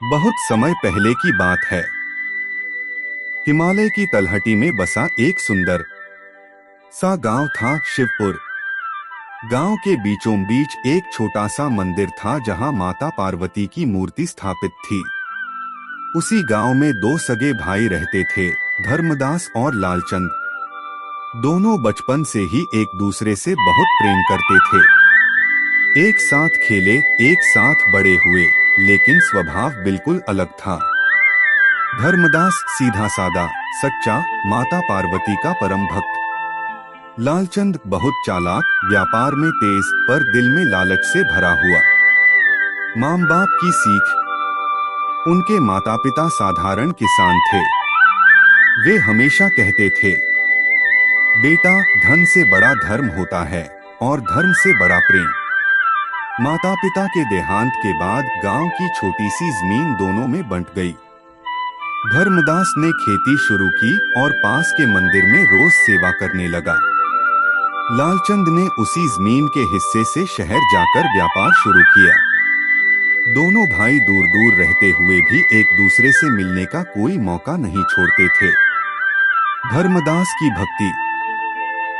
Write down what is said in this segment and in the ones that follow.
बहुत समय पहले की बात है। हिमालय की तलहटी में बसा एक सुंदर सा गांव था, शिवपुर। गांव के बीचों बीच एक छोटा सा मंदिर था जहां माता पार्वती की मूर्ति स्थापित थी। उसी गांव में दो सगे भाई रहते थे, धर्मदास और लालचंद। दोनों बचपन से ही एक दूसरे से बहुत प्रेम करते थे। एक साथ खेले, एक साथ बड़े हुए, लेकिन स्वभाव बिल्कुल अलग था। धर्मदास सीधा सादा, सच्चा, माता पार्वती का परम भक्त। लालचंद बहुत चालाक, व्यापार में तेज, पर दिल में लालच से भरा हुआ। माँ बाप की सीख। उनके माता पिता साधारण किसान थे। वे हमेशा कहते थे, बेटा, धन से बड़ा धर्म होता है और धर्म से बड़ा प्रेम। माता पिता के देहांत के बाद गांव की छोटी सी जमीन दोनों में बंट गई। धर्मदास ने खेती शुरू की और पास के मंदिर में रोज सेवा करने लगा। लालचंद ने उसी जमीन के हिस्से से शहर जाकर व्यापार शुरू किया। दोनों भाई दूर दूर रहते हुए भी एक दूसरे से मिलने का कोई मौका नहीं छोड़ते थे। धर्मदास की भक्ति।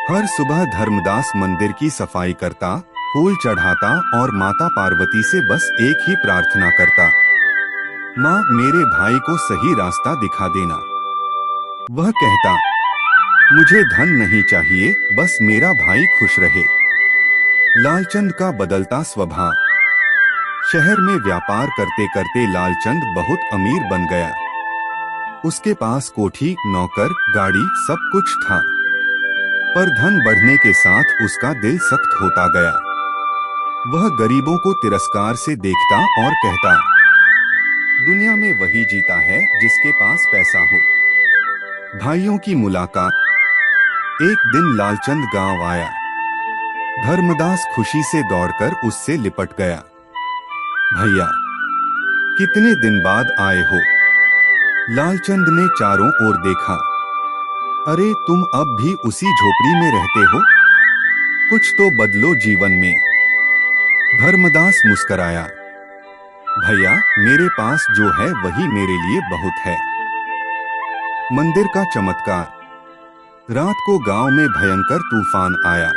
हर सुबह धर्मदास मंदिर की सफाई करता, फूल चढ़ाता और माता पार्वती से बस एक ही प्रार्थना करता, माँ, मेरे भाई को सही रास्ता दिखा देना। वह कहता, मुझे धन नहीं चाहिए, बस मेरा भाई खुश रहे। लालचंद का बदलता स्वभाव। शहर में व्यापार करते करते लालचंद बहुत अमीर बन गया। उसके पास कोठी, नौकर, गाड़ी, सब कुछ था। पर धन बढ़ने के साथ उसका दिल सख्त होता गया। वह गरीबों को तिरस्कार से देखता और कहता, दुनिया में वही जीता है जिसके पास पैसा हो। भाइयों की मुलाकात। एक दिन लालचंद गांव आया। धर्मदास खुशी से दौड़कर उससे लिपट गया। भैया, कितने दिन बाद आए हो? लालचंद ने चारों ओर देखा। अरे, तुम अब भी उसी झोपड़ी में रहते हो? कुछ तो बदलो जीवन में। धर्मदास मुस्कराया। भैया, मेरे पास जो है वही मेरे लिए बहुत है। मंदिर का चमत्कार। रात को गांव में भयंकर तूफान आया।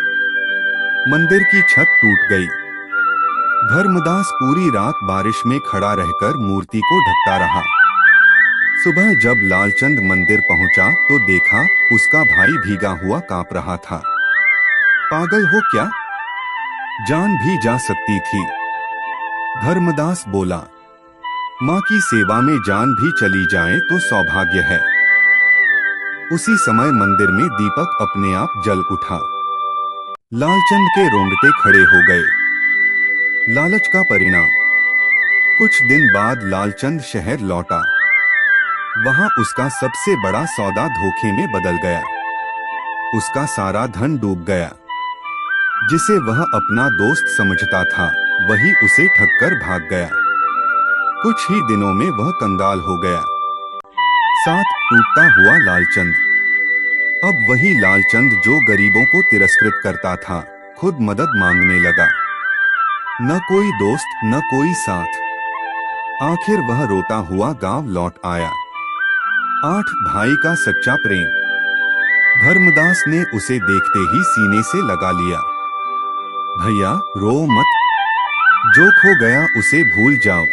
मंदिर की छत टूट गई। धर्मदास पूरी रात बारिश में खड़ा रहकर मूर्ति को ढकता रहा। सुबह जब लालचंद मंदिर पहुंचा तो देखा, उसका भाई भीगा हुआ कांप रहा था। पागल हो क्या? जान भी जा सकती थी। धर्मदास बोला, माँ की सेवा में जान भी चली जाए तो सौभाग्य है। उसी समय मंदिर में दीपक अपने आप जल उठा। लालचंद के रोंगटे खड़े हो गए। लालच का परिणाम। कुछ दिन बाद लालचंद शहर लौटा। वहां उसका सबसे बड़ा सौदा धोखे में बदल गया। उसका सारा धन डूब गया। जिसे वह अपना दोस्त समझता था, वही उसे ठगकर भाग गया। कुछ ही दिनों में वह कंगाल हो गया। साथ टूटता हुआ लालचंद। अब वही लालचंद जो गरीबों को तिरस्कृत करता था, खुद मदद मांगने लगा। न कोई दोस्त, न कोई साथ। आखिर वह रोता हुआ गांव लौट आया। 8 भाई का सच्चा प्रेम। धर्मदास ने उसे देखते ही सीने से लगा लिया। भैया, रो मत। जो खो गया उसे भूल जाओ।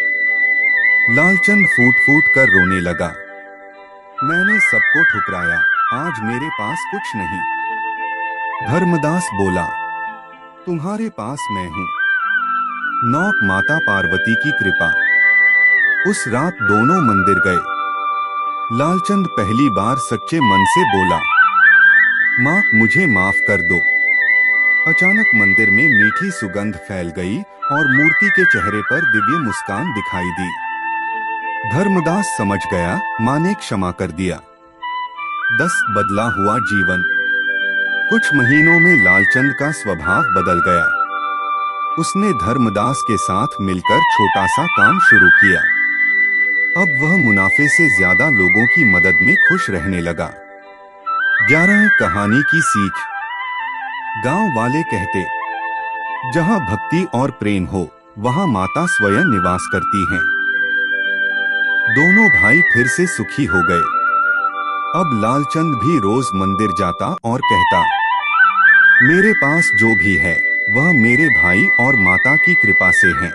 लालचंद फूट फूट कर रोने लगा। मैंने सबको ठुकराया, आज मेरे पास कुछ नहीं। धर्मदास बोला, तुम्हारे पास मैं हूँ। नौ माता पार्वती की कृपा। उस रात दोनों मंदिर गए। लालचंद पहली बार सच्चे मन से बोला, माँ, मुझे माफ कर दो। अचानक मंदिर में मीठी सुगंध फैल गई और मूर्ति के चेहरे पर दिव्य मुस्कान दिखाई दी। धर्मदास समझ गया, माँ ने क्षमा कर दिया। 10 बदला हुआ जीवन। कुछ महीनों में लालचंद का स्वभाव बदल गया। उसने धर्मदास के साथ मिलकर छोटा सा काम शुरू किया। अब वह मुनाफे से ज्यादा लोगों की मदद में खुश रहने लगा। 11 कहानी की सीख। गांव वाले कहते, जहां भक्ति और प्रेम हो, वहां माता स्वयं निवास करती हैं। दोनों भाई फिर से सुखी हो गए। अब लालचंद भी रोज मंदिर जाता और कहता, मेरे पास जो भी है वह मेरे भाई और माता की कृपा से है।